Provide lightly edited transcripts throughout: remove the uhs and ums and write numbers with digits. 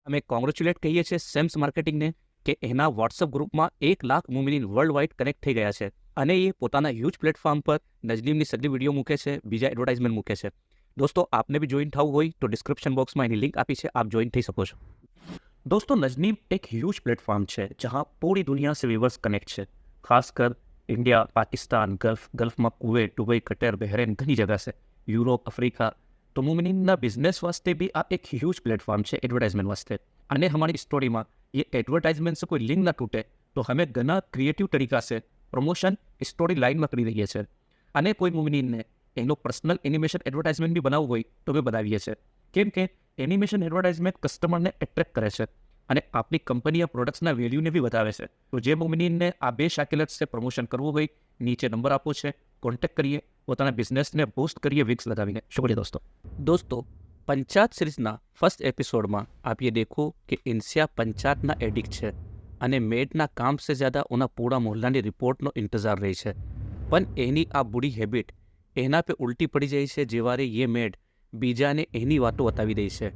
અમે કોંગ્રેચ્યુલેટ કહીએ છીએ સેમ્સ માર્કેટિંગને કે એના વોટ્સઅપ ગ્રુપમાં 1,00,000 મુમિનીન વર્લ્ડ વાઇડ કનેક્ટ થઈ ગયા છે અને એ પોતાના હ્યુજ પ્લેટફોર્મ પર નજનીમની સગળી વિડીયો મૂકે છે, બીજા એડવર્ટાઇઝમેન્ટ મૂકે છે. દોસ્તો, આપને બી જોઈન થવું હોય તો ડિસ્ક્રિપ્શન બોક્સમાં એની લિંક આપી છે, આપ જોઈન થઈ શકો છો. दोस्तों, नजनीम एक ह्यूज प्लेटफॉर्म है जहां पूरी दुनिया से व्यूवर्स कनेक्ट है. खासकर इंडिया, पाकिस्तान, गल्फ में कुवैत, दुबई, कतर, बहरीन, घनी जगह से यूरोप, अफ्रीका. तो मुमिनीना बिजनेस वास्ते भी आ एक ह्यूज प्लेटफॉर्म है एडवर्टाइजमेंट वास्ते. અને हमारी स्टोरी में ये एडवर्टाइजमेंट से कोई लिंक ना टूटे तो हमें घना क्रिएटिव तरीका से प्रमोशन स्टोरी लाइन में કરી રહીએ છીએ. અને કોઈ મુમિનીનને એનો પર્સનલ એનિમેશન એડવર્ટાઇઝમેન્ટ બી બનાવવું હોય તો બી બનાવીએ છીએ. કેમ કે એનિમેશન એડવર્ટાઇઝમેન્ટ કસ્ટમરને એટ્રેક્ટ કરે છે અને આપણી કંપની પ્રોડક્ટ્સના વેલ્યુને બી વધારે છે. તો જે મુમિનીનને આ બે શાકિલતથી પ્રમોશન કરવું હોય, નીચે નંબર આપો છે, કોન્ટેક્ટ કરીએ, પોતાના બિઝનેસને બૂસ્ટ કરીએ વિક્સ લગાવીને. શુક્રિયા दोस्तों, पंचायत सीरीजना फर्स्ट एपिसोड में आप ये देखो कि इंसिया पंचायत ना एडिक्ट है અને મેડના કામ से ज़्यादा उना पूरा मोहल्लाની રિપોર્ટનો इंतजार रही है. પણ એની આ બુરી હેબિટ એના पे ઉલટી પડી જાય છે જેવારે ये મેડ બીજાને એની વાતો બતાવી દે છે.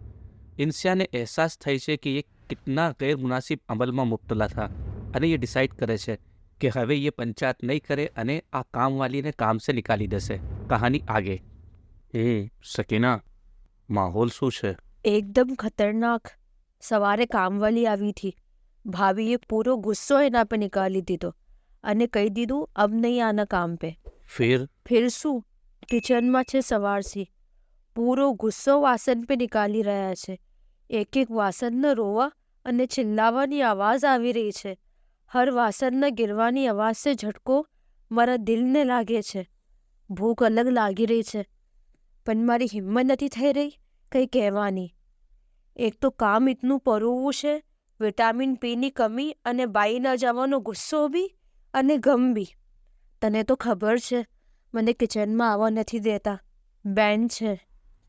ઇન્સિયાને અહેસાસ થાય છે કે એ કિતના ગેરમુનાસિબ અમલમાં મુબતલા था અને એ ડિસાઇડ કરે છે કે હવે એ પંચાયત નહીં કરે અને આ કામવાલીને કામ से નિકાલી દેશે. કહાની આગે. સકીના, માહોલ શું છે? એકદમ ખતરનાક. સવારે કામવાલી આવી થી. ભાભીએ પૂરો ગુસ્સો એના पे નિકાલી દીધો અને કહી દીધું અબ નહીં આના કામ पे. ફિર શું? કિચનમાં છે સવારથી. પૂરો ગુસ્સો વાસણ पे નિકાલી રહ્યા છે. એક એક વાસણને રોવા અને ચિલ્લાવાની આવાજ આવી રહી છે. હર વાસણને ગિરવાની આવાજ से ઝટકો મારા દિલને લાગે છે. ભૂખ અલગ લાગી રહી છે પણ મારી હિંમત નથી થઈ રહી કંઈ કહેવાની. એક તો કામ એટલું પરવવું છે, વિટામિન પીની કમી અને બાઈ ન જવાનો ગુસ્સો બી અને ગમ બી. તને તો ખબર છે મને કિચનમાં આવવા નથી દેતા. બેન છે.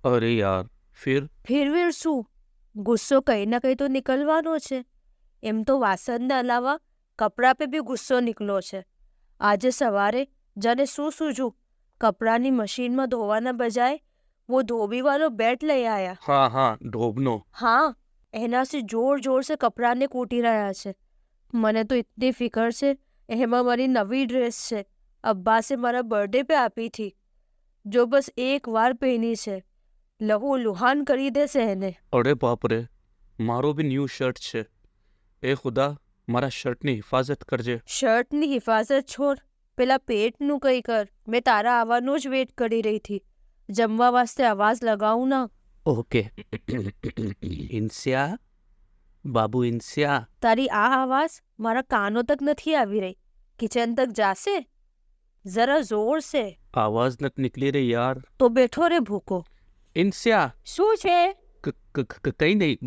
અરે યાર, ફિર શું? ગુસ્સો કંઈ ના કંઈ તો નીકળવાનો છે. એમ તો વાસણના અલાવા કપડાં पे બી ગુસ્સો નીકળ્યો છે. આજે સવારે જાણે શું સૂજું કપડાની મશીનમાં ધોવાના બજાય वो धोबी वालो बैट ले आया. हाँ, ढोबनो. हाँ, एना से जोर जोर से कपड़ा ने कूटी रहा है. મને તો इतनी फिकर છે. એમાં મારી નવી ડ્રેસ છે. અબ્બાસે મારા બર્થડે पे આપી थी. જો બસ એક વાર પહેરી છે. લહુ લુહાન કરી દેશે એને. અરે બાપ રે, મારો બી ન્યૂ શર્ટ છે. એ ખુદા, મારા શર્ટની હિફાજત કરજે. શર્ટની હિફાજત છોડ, પેલા પેટનું કંઈ કર. મેં તારા આવવાનો જ વેટ કરી રહી थी. જમવા વાસ્તે આવાજ લગાવું ના. ઓકે. ઇન્સિયા, બાબુ ઇન્સિયા. તારી આ આવાજ મારા કાનો તક નથી આવી રહી. કિચન તક જાશે જરા જોર સે. આવાજ નથી નીકળી રહી યાર. તો બેઠો રે ભૂકો. ઇન્સિયા. શું છે? કઈ નહીં,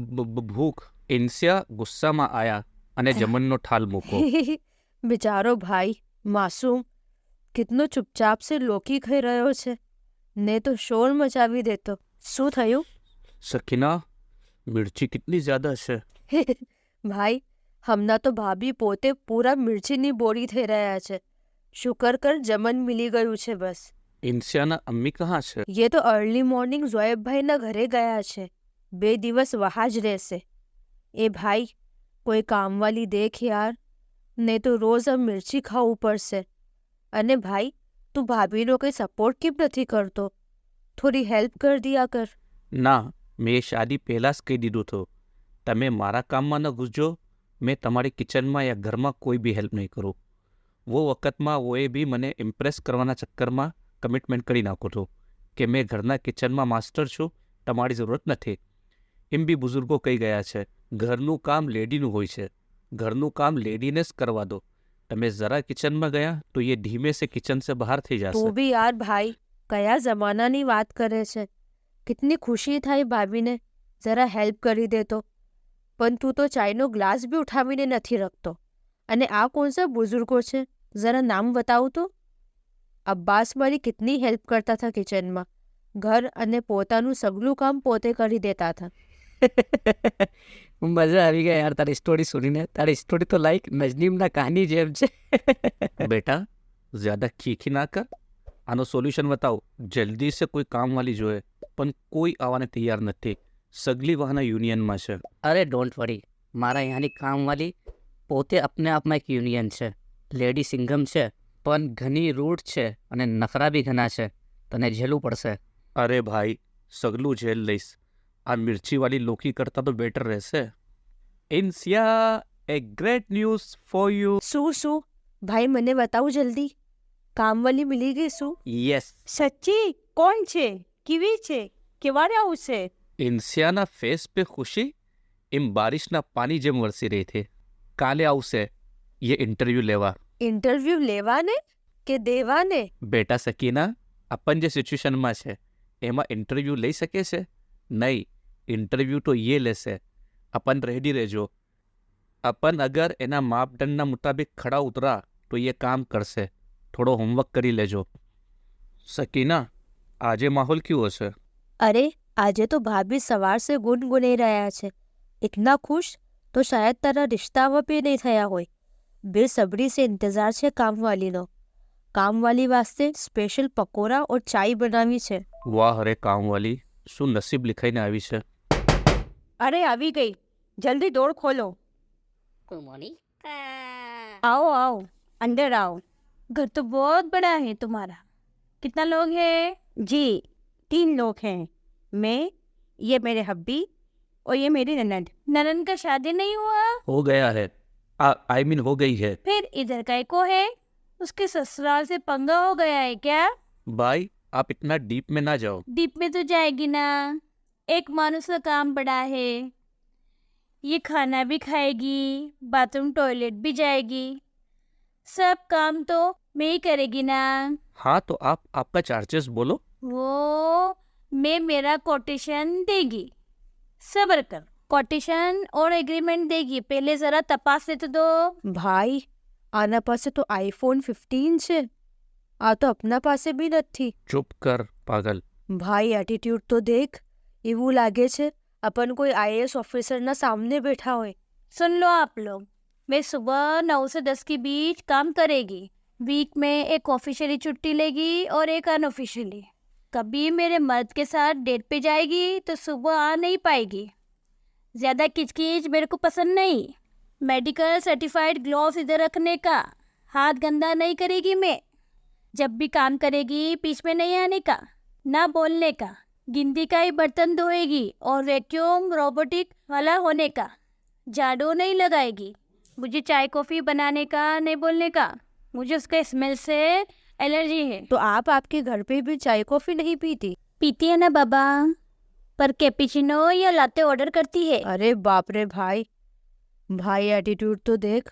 ભૂખ. ઇન્સિયા ગુસ્સામાં આયા અને જમનનો ઠાલ મૂકો. બિચારો ભાઈ માસૂમ કિતનો ચૂપચાપ से લોકી ખાઈ રહ્યો છે ને તો શોર મચાવી દેતો. શું થયું? સકીના, મિર્ચી કિતની જ્યાદા છે. ભાઈ, હમણાં તો ભાભી પોતે પૂરા મિર્ચીની બોરી થઈ રહ્યા છે. શુકર કર જમન મિલી ગયું છે બસ. ઇન્સિયાના અમ્મી કહાં છે? ये तो अर्ली मॉर्निंग ज़ोएबભાઈના ઘરે ગયા છે. 2 દિવસ વહાં જ રહેશે. એ ભાઈ, કોઈ કામવાલી દેખ યાર, નહીં તો રોજ अब મિર્ચી ખાવું પડશે. અને ભાઈ, તું ભાભીનો કંઈ સપોર્ટ કેમ નથી કરતો? થોડી હેલ્પ કર દિયા કર. ના, મેં શાદી પહેલાં જ કહી દીધું હતું, તમે મારા કામમાં ન ઘૂસજો. મેં તમારી કિચનમાં યા ઘરમાં કોઈ બી હેલ્પ નહીં કરું. वो વખતમાં વોએ બી મને ઇમ્પ્રેસ કરવાના ચક્કરમાં કમિટમેન્ટ કરી નાખું છું કે મેં ઘરના કિચનમાં માસ્ટર છું, તમારી જરૂરત નથી. એમ બી બુઝુર્ગો કહી ગયા છે, ઘરનું કામ લેડીનું હોય છે, ઘરનું કામ લેડીને જ કરવા દો. તમે જરા કિચનમાં ગયા તો એ ધીમે સે કિચન સે બહાર થઈ જશે. તું બી યાર ભાઈ, કયા જમાનાની વાત કરે છે? કિતની ખુશી થાય ભાભીને જરા હેલ્પ કરી દેતો. પણ તું તો ચાયનો ગ્લાસ બી ઉઠાવીને નથી રખતો. અને આ કોણ સા બુઝુર્ગો છે? જરા નામ બતાવું તો. અબ્બાસ મારી કિતની હેલ્પ કરતા હતા કિચનમાં. ઘર અને પોતાનું સગલું કામ પોતે કરી દેતા હતા. મજા આવી ગયા યાર તારી સ્ટોરી સુનીને. તારી સ્ટોરી તો લાઈક નજનીમના કહાની જેમ છે. બેટા, જ્યાદા ખીખી ના કર. આનો સોલ્યુશન બતાવો. જલ્દી સે કોઈ કામ વાલી જોઈએ, પણ કોઈ આવવાને તૈયાર નથી. સગલી વાહના યુનિયનમાં છે. અરે ડોન્ટ વરી, મારા અહીંયાની કામવાળી પોતે આપને આપમાં એક યુનિયન છે. લેડી સિંઘમ છે, પણ ઘણી રૂડ છે અને નખરા બી ઘણા છે. તને ઝેલવું પડશે. અરે ભાઈ, સગલું જેલ લઈશ. આ મિર્ચીવાળી લોકી કરતાં તો બેટર રહેશે. ઇન્સિયા, એ ગ્રેટ ન્યૂઝ ફોર યુ. શું ભાઈ મને બતાવું જલ્દી. કામવાળી મિલી ગઈ શું? યસ. સચ્ચી? કોણ છે? કેવી છે? કેવારે આવશે? ઇન્સિયાના ફેસ पे खुशी એમ બારિશના પાણી જેમ વરસી રહી थी. કાલે આવશે ये इंटरव्यू લેવા. ઇન્ટરવ્યૂ લેવાને કે દેવાને? બેટા સકીના, अपन જે સિચ્યુએશનમાં છે એમાં ઇન્ટરવ્યૂ લઈ શકે છે? નહીં, ઇન્ટરવ્યૂ તો ये લેશે. अपन રેડી રહેજો. अपन અગર એના માપદંડના મુતાબિક ખડા ઉતરા તો ये काम કરશે. થોડો હોમવર્ક કરી લેજો. સકીના, આજે માહોલ કેવો છે? અરે આજે તો ભાભી સવાર સે ગુનગુનાઈ રહ્યા છે. इतना खुश तो शायद तारा रिश्ताમાં भी नहीं થયા હોય. બેસબરી से इंतजार છે કામવાલીનો. કામવાલી વાસ્તે સ્પેશિયલ પકોડા ઓર ચાય બનાવી છે. વાહ રે કામવાલી, શું નસીબ लिखाઈને આવી છે. અરે આવી ગઈ, જલ્દી ડોર ખોલો. आओ आओ अंदर आओ. घर तो बहुत बड़ा है तुम्हारा. कितना लोग हैं? जी 3 लोग हैं. मैं, ये मेरे हब्बी और ये मेरी ननद. ननद का शादी नहीं हुआ? हो गया है. आई मीन हो गई है. फिर इधर का को है? उसके ससुराल से पंगा हो गया है क्या? भाई, आप इतना डीप में ना जाओ. डीप में तो जाएगी ना. एक मानुस का काम बड़ा है. ये खाना भी खाएगी, बाथरूम टॉयलेट भी जाएगी. सब काम तो मैं ही करेगी ना. हाँ, तो आप आपका चार्जेस बोलो. वो मैं मेरा कोटेशन देगी. सब्र कर. कोटेशन और एग्रीमेंट देगी. पहले जरा तपास ले तो दो. भाई, આના પાસે તો આઈફોન 15 છે. આ તો આપના પાસે બી નથી. चुप कर पागल. भाई एटीट्यूड तो देख. એવું લાગે છે अपन कोई आईएएस ऑफिसर ना सामने बैठा हो. सुन लो आप लोग, मैं सुबह 9 से 10 के बीच काम करेगी. वीक में एक ऑफिशियली छुट्टी लेगी और एक अनऑफिशियली. कभी मेरे मर्द के साथ डेट पे जाएगी तो सुबह आ नहीं पाएगी. ज़्यादा किचकिच मेरे को पसंद नहीं. मेडिकल सर्टिफाइड ग्लोव्स इधर रखने का. हाथ गंदा नहीं करेगी मैं. जब भी काम करेगी बीच में नहीं आने का, ना बोलने का. गिनती का ही बर्तन धोएगी और वैक्यूम रोबोटिक वाला होने का. झाड़ू नहीं लगाएगी. मुझे चाय कॉफ़ी बनाने का नहीं बोलने का. मुझे उसके स्मेल से एलर्जी है. तो आप आपके घर पे भी चाय कॉफ़ी नहीं पीती? पीती है ना बाबा, पर कैपुचिनो या लाते ऑर्डर करती है. अरे बाप रे भाई. भाई एटीट्यूड तो देख.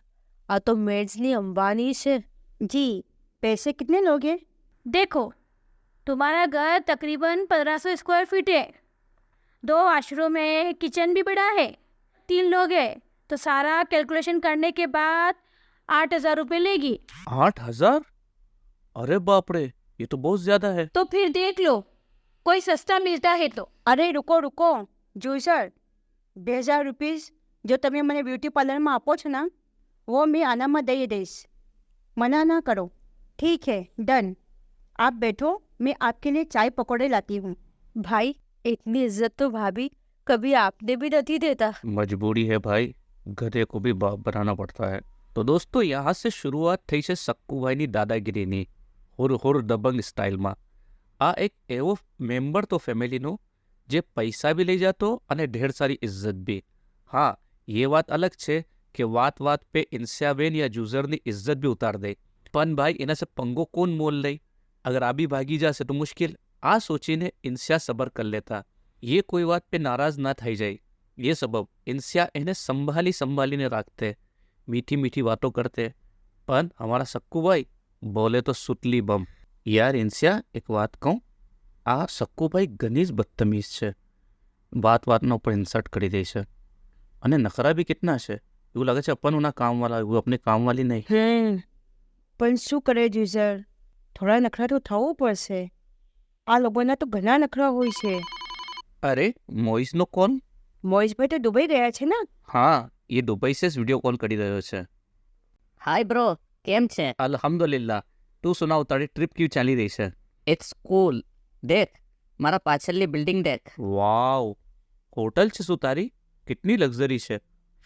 आ तो मेड्सनी अंबानी से. जी, पैसे कितने लोगे? देखो, तुम्हारा घर तकरीबन 1500 स्क्वायर फीट है. 2 वॉशरूम है, किचन भी बड़ा है. 3 लोग हैं तो सारा कैलकुलेशन करने के बाद 8,000 रुपये लेगी. 8,000? अरे बाप रे, ये तो बहुत ज्यादा है. तो फिर देख लो कोई सस्ता मिलता है तो. अरे रुको જુસર, 2,000 રૂપીસ જો તમે મને બ્યુટી પાર્લરમાં આપો છો ને, वो मैं आनाમાં દઈ દઈશ. मना ना करो. ठीक है, डन. आप बैठो, मैं आपके लिए चाय पकौड़े लाती हूँ. भाई, इतनी इज्जत तो भाभी कभी आपने भी नहीं देता. मजबूरी है भाई, गधे को भी बाप बनाना पड़ता है. तो दोस्तों, यहाँ से शुरुआत થઈ છે સક્કુભાઈની દાદાગીરીની હુર દબંગ સ્ટાઇલમાં. આ એક એવો મેમ્બર તો ફેમિલીનો જે પૈસા બી લઈ જતો અને ઢેર સારી ઇજ્જત બી. हाँ, ये बात अलग છે કે વાત पे इंसियाबेन या जूजरनी इज्जत भी उतार दे. પણ ભાઈ, એના से पंगो कौन मोल ले? अगर आप भी भागी जाશે તો મુશ્કેલ. આ સોચીને ઇન્સિયા સબર કરી લેતા. ये कोई बात पे नाराज ना થઈ જાય. ये सबब इंसिया એને संभालीने રાખતે. मीठी मीठी बातों करते. પણ हमारा सक्कू भाई बोले तो सुतली बम. यार इंसिया, एक बात कहूँ, આ सक्कू भाई ઘણી જ બદતમીઝ છે. વાતના ઉપર ઇન્સર્ટ કરી દે છે અને નખરા બી કેટલા છે. એવું લાગે છે આપણના કામવાળા, એવું अपने કામવાળી નહીં. પણ શું કરે જુસર, થોડા નખરા તો થવું પડશે. આ લોકોના તો ઘણા નખરા હોય છે. અરે મોઇઝનો કોણ? મોઇઝભાઈ તો દુબઈ ગયા છે ને? હા, એ દુબઈ से વિડીયો કોલ કરી રહ્યો છે. હાય બ્રો, કેમ છે? અલ્હમ્દુલિલ્લાહ. તું સુનાવ, તારી ટ્રીપ કેવી ચાલી રહી છે? ઇટ્સ કૂલ. દેખ, મારા પાછળની બિલ્ડિંગ દેખ. વાવ, હોટલ છે શું તારી? કેટલી લક્ઝરી છે?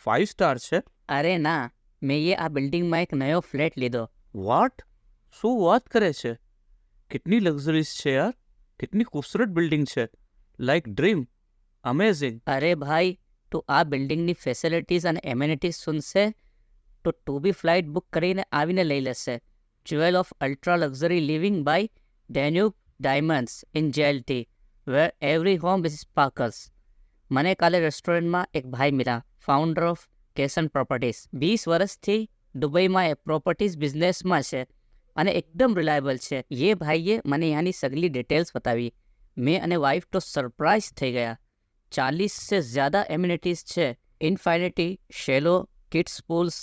5 સ્ટાર છે? અરે ના, મેં આ બિલ્ડિંગમાં એક નયો ફ્લેટ લીધો. વોટ? શું વાત કરે છે? કેટલી લક્ઝરીઝ છે યાર, કેટલી ખૂબસૂરત બિલ્ડિંગ છે, લાઈક ડ્રીમ, અમેઝિંગ. અરે ભાઈ, તું આ બિલ્ડિંગની ફેસિલિટીઝ અને એમ્યુનિટીઝ સુનશે તો તું બી ફ્લાઇટ બુક કરીને આવીને લઈ લેશે. Jewel of ultra luxury living by Danube diamonds in JLT, where every home is sparkles. મને કાલે રેસ્ટોરન્ટમાં એક ભાઈ મળ્યા, ફાઉન્ડર ઓફ કેસન પ્રોપર્ટીઝ. 20 વર્ષથી દુબઈમાં એ પ્રોપર્ટીઝ બિઝનેસમાં છે અને એકદમ રિલાયબલ છે. ये ભાઈએ મને યાની સગલી ડિટેલ્સ બતાવી. મેં અને વાઇફ તો સરપ્રાઇઝ થઈ ગયા. 40 से ज़्यादा एम्यूनिटीज़ છે. Infinity, shallow, kids pools,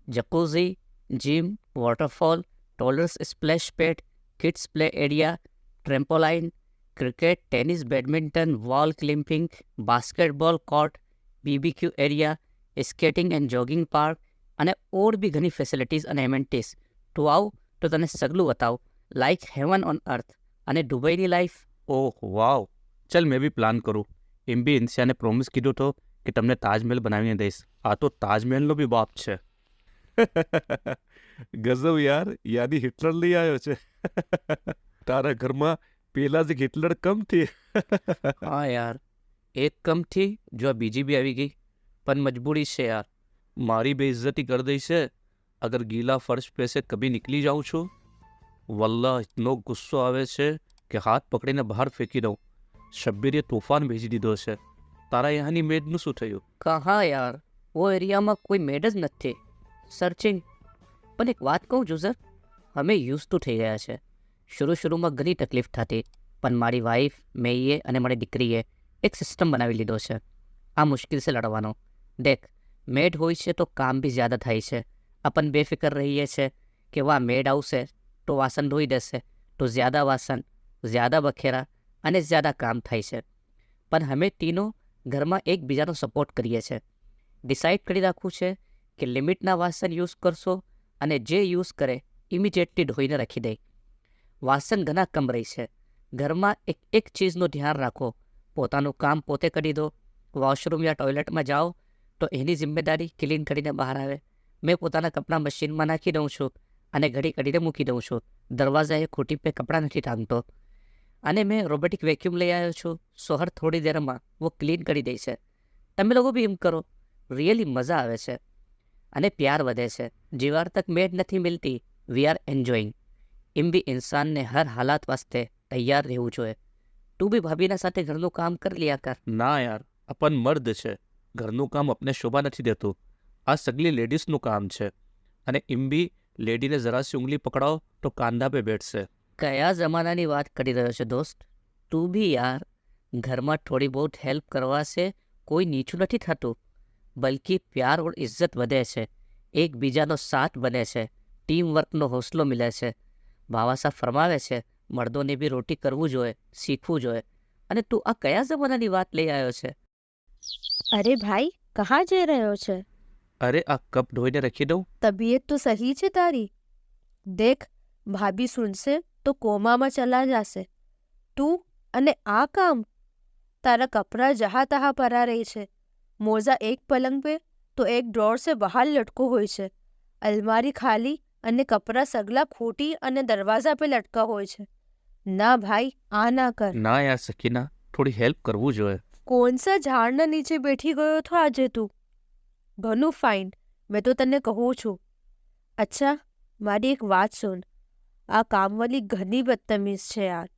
jacuzzi, gym, waterfall, toddlers splash pad, kids play area, trampoline, cricket, tennis, badminton, wall climbing, basketball court, BBQ area, skating and jogging park અને ઓર બી ઘણી ફેસિલિટીઝ અને એમ્યુનિટીઝ. તું આવ તો તને સગલું બતાવું, લાઈક હેવન ઓન અર્થ. અને દુબઈની લાઈફ, ઓહ વાવ. ચલ મેં બી પ્લાન કરું. એમ બી ઇન્સિયાને પ્રોમિસ કીધું તો કે તમને તાજમહેલ બનાવીને દઈશ. આ તો તાજમહેલનો બી બાપ છે. ગજબ યાર, યાદી હિટલર લઈ આવ્યો છે. તારા ઘરમાં પેલા જ હિટલર કમ થી. હા યાર, એક કમથી જો આ બીજી બી આવી ગઈ, પણ મજબૂરી છે યાર. મારી બેઇज्जती कर दी છે. અગર ગીલા ફર્શ पे से કભી નીકળી જાઉં છું, વલ્લાહ ઇતનો ગુસ્સો આવે છે કે હાથ પકડીને બહાર ફેંકી દઉં. શબ્બીરે તોફાન ભેજી દીધો છે. તારા યહાની મેડનું શું થયું? કહા યાર, वो એરિયામાં કોઈ મેડ જ નથી. સર્ચિંગ. પણ એક વાત કહું જુઝર, અમે યુઝ ટુ થઈ ગયા છે. શરૂમાં ઘણી તકલીફ થતી, પણ મારી વાઈફ, મેં અને મારી દીકરીએ એક સિસ્ટમ બનાવી લીધો છે આ મુશ્કેલ સે લડવાનો. દેખ, મેડ હોય છે તો કામ બી જ્યાદા થાય છે. अपन બેફિકર રહીએ છે કે વાહ મેડ આવશે તો વાસણ ધોઈ દેશે, તો જ્યાદા વાસણ, જ્યાદા બખેરા અને જ્યાદા કામ થાય છે. પણ અમે તીનો ઘરમાં એકબીજાનો સપોર્ટ કરીએ છીએ. ડિસાઇડ કરી રાખવું છે કે લિમિટના વાસણ યુઝ કરશો અને જે યુઝ કરે ઇમિડિયેટલી ધોઈને રાખી દે. વાસણ ઘણા કમ રહી છે. ઘરમાં એક ચીજનું ધ્યાન રાખો, પોતાનું કામ પોતે કરી દો. વોશરૂમ યા ટોયલેટમાં જાઓ તો એની જિમ્મેદારી ક્લીન કરીને બહાર આવે. મેં પોતાના કપડાં મશીનમાં નાખી દઉં છું અને ઘડી કરીને મૂકી દઉં છું. દરવાજાએ ખૂટી પે કપડાં નથી ટાંગતો. અને મેં રોબોટિક વેક્યુમ લઈ આવ્યો છું, સો હર થોડી દેરમાં वो ક્લીન કરી દે છે. તમે લોકો બી એમ કરો, રિયલી મજા આવે છે અને પ્યાર વધે છે. જીવાર તક મેડ નથી મિલતી, વી આર એન્જોઈંગ. એમ બી ઇન્સાનને હર હાલાત વાસ્તે તૈયાર રહેવું જોઈએ. તું બી ભાભીના સાથે ઘરનું કામ કરી લિયા કર. ના યાર, અપન મર્દ છે, ઘરનું કામ અપને શોભા નથી દેતું. આ સગલી લેડીઝનું કામ છે. અને એમ બી લેડીને જરાસી ઉંગલી પકડાવો તો કાંધા પે બેઠશે. કયા જમાનાની વાત કરી રહ્યો છે દોસ્ત? તું બી યાર, ઘરમાં થોડી બહુ હેલ્પ કરવા છે કોઈ નીચું નથી થતું, બલ્કि પ્યાર ઓર ઇજ્જત વધે છે, એકબીજાનો સાથ બને છે, ટીમ વર્કનો હોસલો મિલે છે. બાવા સાહેબ ફરમાવે છે, મર્દોને બી રોટી કરવું જોઈએ, શીખવું જોઈએ. અને તું આ કયા જમાનાની વાત લઈ આવ્યો છે? અરે ભાઈ, કहाँ જઈ રહ્યો છે? અરે આ કપ ધોઈને રાખી દઉં? તબિયત તો સહી છે તારી? દેખ, ભાભી સુનશે તો કોમામાં ચલા જાશે. તું અને આ કામ? તારા કપડાં જहाँ તहाँ પરા રહી છે. મોજા એક પલંગ पे તો એક ડ્રોર से બહાર લટકો હોય છે. અલમારી ખાલી અને કપડાં સગલા ખૂટી અને દરવાજા पे લટકા હોય છે. ના ભાઈ, આ ના કર. ના યાર સકીના, થોડી હેલ્પ કરવું જોઈએ. કોણ સા ઝાડના નીચે બેઠી ગયો હતો આજે તું? ઘણું ફાઇન, મેં તો તને કહું છું. અચ્છા, મારી એક વાત સુન. આ કામવાળી ઘણી બદતમીઝ છે યાર.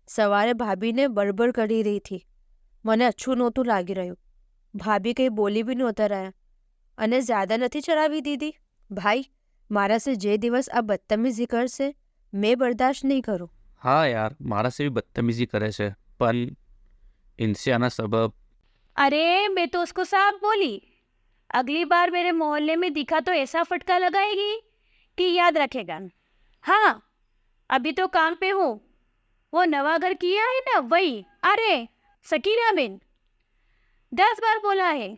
સવારે ભાભીને બળબડ કરી રહી હતી. મને અચ્છું નહોતું લાગી રહ્યું. ભાભી કંઈ બોલી બી નહોતા રહ્યા અને જ્યાદા નથી ચડાવી દીધી. ભાઈ, મારા સે જે દિવસ આ બદતમીઝી કરશે મેં બર્દાશ્ત નહીં કરું. હા યાર, મારા से भी बदतमीजी करे છે, પણ ઇન્સિયાના सबब. अरे मैं तो उसको साफ बोली, अगली बार मेरे मोहल्ले में दिखा तो ऐसा फटका लगाएगी कि याद रखेगा. हाँ, अभी तो काम पे हूँ. वो नवा घर किया है ना, वही. अरे सकीना बिन, 10 बार बोला है,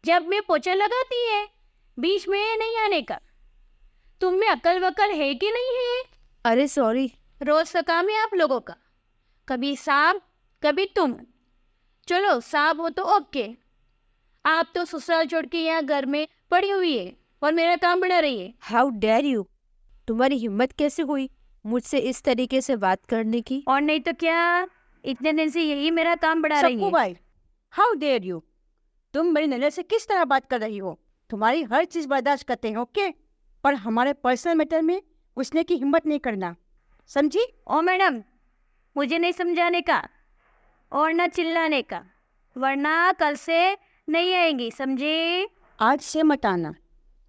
जब मैं पोछा लगाती है बीच में नहीं आने का. तुम में अकल वकल है कि नहीं है? અરે સોરી. रोज का काम है आप लोगों का, कभी सांप कभी तुम. चलो साहब हो तो ओके, आप तो ससुराल छोड़ के यहाँ घर में पड़ी हुई है और मेरा काम बढ़ा रही है। हाउ डेयर यू, तुम्हारी हिम्मत कैसे हुई मुझसे इस तरीके से बात करने की? और नहीं तो क्या, इतने दिन से यही मेरा काम बढ़ा रही सक्कू है। भाई, हाउ डेयर यू, तुम मेरी नजर से किस तरह बात कर रही हो? तुम्हारी हर चीज बर्दाश्त करते हैं, ओके, पर हमारे पर्सनल मैटर में घुसने की हिम्मत नहीं करना, समझी? ओ मैडम, मुझे नहीं समझाने का और ना चिल्लाने का, वरना कल से नहीं आएंगी, समझे? आज से मत आना,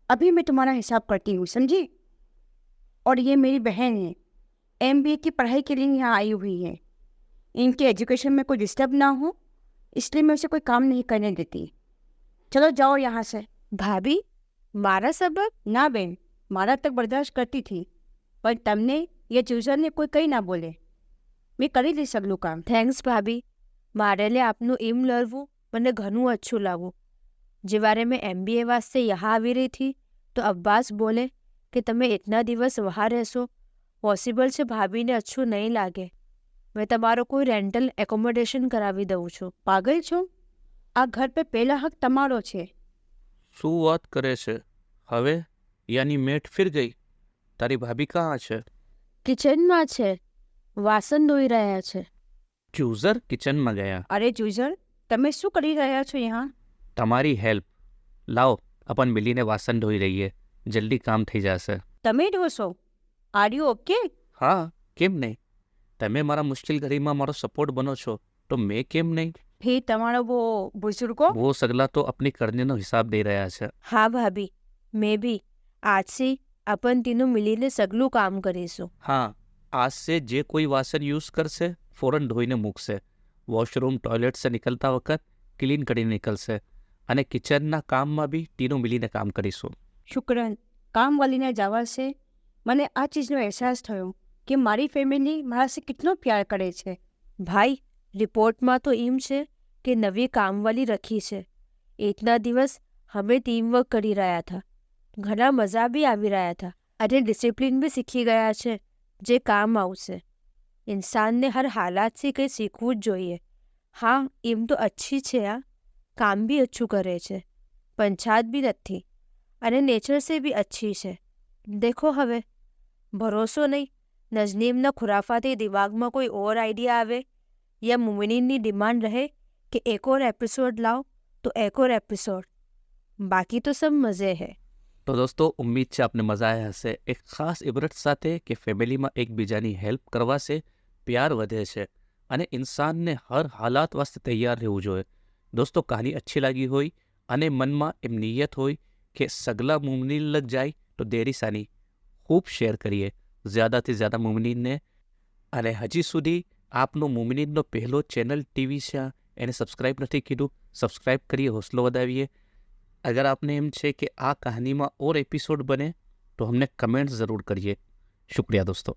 अभी मैं तुम्हारा हिसाब करती हूँ, समझी? और ये मेरी बहन है, MBA की पढ़ाई के लिए यहाँ आई हुई है। इनके एजुकेशन में कोई डिस्टर्ब ना हो, इसलिए मैं उसे कोई काम नहीं करने देती। चलो जाओ यहाँ से। ભાભી, મારા સબબ? ના બેન, મારા તક બર્દાશ્ત કરતી थी, પણ તમને ये ચૂઝરને કોઈ કંઈ ના બોલે, મેં કરી દઈશ સગલું કામ। થેન્ક્સ ભાભી, મારે લે આપનું એમ લડવું મને ઘણું અચ્છું લાગુ। જે વારે મેં MBA વાસ્તે यहाँ આવી રહી थी तो अब्बास बोले कि તમે इतना દિવસ વહાં રહેશો, પોસિબલ છે ભાભીને અચ્છું નહીં લાગે। મેં તમારો કોઈ રેન્ટલ એકોમોડેશન કરાવી દઉં છું। પાગલ છો? આ ઘર પર પહેલા હક તમારો છે। શું વાત કરે છે હવે? યાની મેટ ફિર ગઈ? તારી ભાભી કहाँ છે? કિચનમાં છે, વાસણ ધોઈ રહ્યા છે। ચૂઝર કિચનમાં ગયા। અરે ચૂઝર, તમે શું કરી રહ્યા છો यहाँ? તમારી હેલ્પ લાવો, अपन મિલીને વાસણ ધોઈ રહીએ, જલ્દી કામ થઈ જશે। તમે ઢોસો? Are you okay? હા, કેમ નહીં? તમે મારા મુશ્કેલ ઘડીમાં મારો સપોર્ટ બનો છો તો મેં કેમ નહીં? ફિર તમારો वो बुजुर्गो? वो सगला तो अपनी करनेનો હિસાબ દઈ રહ્યા છે। હા ભાભી, મેં બી આજથી अपन तीनों मिलीने सगલું કામ કરીશું। હા, आज से જે કોઈ વાસણ યુઝ કરશે ફોરન ધોઈને મૂકશે, વોશરૂમ ટોયલેટ સે નીકળતા વખત ક્લીન કરીને નીકળશે, અને કિચનના કામમાં બી તીનો મિલીને કામ કરીશું। શુક્રન, કામવાળીને જવા છે મને આ ચીજનો અહેસાસ થયો કે મારી ફેમિલી મારાથી કેટલો પ્યાર કરે છે। ભાઈ, રિપોર્ટમાં તો એમ છે કે નવી કામવાળી રખી છે। એટલા દિવસ અમે ટીમવર્ક કરી રહ્યા હતા, ઘણા મજા બી આવી રહ્યા હતા અને ડિસિપ્લિન બી શીખી ગયા છે જે કામ આવશે। ઇન્સાનને હર હાલાતથી કંઈ શીખવું જ જોઈએ। હા, એમ તો અચ્છી છે, આ કામ બી અચ્છું કરે છે, પંચાયત બી નથી અને નેચર સે બી અચ્છી છે। દેખો હવે, ભરોસો નહીં, નજનીમના ખુરાફાતી દિમાગમાં કોઈ ઓર આઈડિયા આવે या मुमिनीनी डिमांड रहे कि एक और एपिसोड लाओ तो एक और एपिसोड, बाकी तो सब मज़े है। તો દોસ્તો, ઉમ્મીદ છે આપને મજા આવ્યા હશે। એક ખાસ ઇબરત સાથે કે ફેમિલીમાં એકબીજાની હેલ્પ કરવાથી પ્યાર વધે છે અને ઇન્સાનને હર હાલાત વાસ્તે તૈયાર રહેવું જોઈએ। દોસ્તો, કહાની अच्छी લાગી હોય અને મનમાં એમ નિયત હોય કે સગલા મુમનીન લગ જાય તો દેરી સાની ખૂબ શેર કરીએ જ્યાદાથી જ્યાદા મુમનીનને। અને હજી સુધી આપનો મુમનીનનો પહેલો ચેનલ ટીવી છે એને સબસ્ક્રાઈબ નથી કીધું, સબસ્ક્રાઈબ કરીએ, હોસલો વધાવીએ। अगर आपने एम છે કે આ કહાનીમાં और एपिसोड बने तो हमने कमेंट ज़रूर करिए। शुक्रिया दोस्तों।